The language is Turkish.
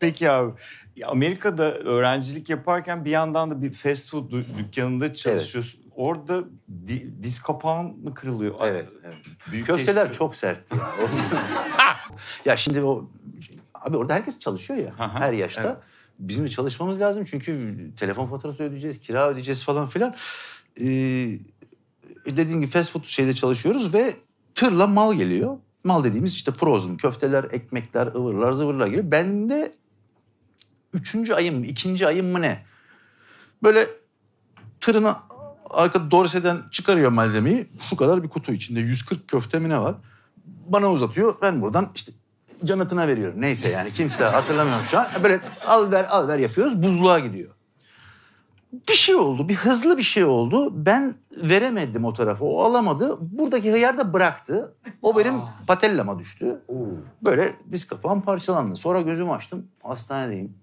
Peki abi, ya Amerika'da öğrencilik yaparken bir yandan da bir fast food dükkanında çalışıyorsun. Evet. Orada diz kapağın mı kırılıyor? Evet. Büyük köfteler çok sertti ya. Ya şimdi abi orada herkes çalışıyor ya. Her yaşta. Evet. Bizim de çalışmamız lazım çünkü telefon faturası ödeyeceğiz, kira ödeyeceğiz falan filan. Dediğim gibi fast food şeyde çalışıyoruz ve tırla mal geliyor. Mal dediğimiz işte frozen köfteler, ekmekler, ıvırlar, zıvırlar geliyor. Ben de 3. ayım, 2. ayım mı ne? Böyle tırına arka dorseden çıkarıyor malzemeyi. Şu kadar bir kutu içinde 140 köfte mi ne var? Bana uzatıyor. Ben buradan işte Canat'ına veriyorum. Neyse yani kimse hatırlamıyorum şu an. Böyle al ver yapıyoruz. Buzluğa gidiyor. Bir şey oldu. Bir hızlı bir şey oldu. Ben veremedim o tarafa. O alamadı. Buradaki hıyar da bıraktı. O benim patellama düştü. Böyle diz kapağım parçalandı. Sonra gözümü açtım. Hastanedeyim.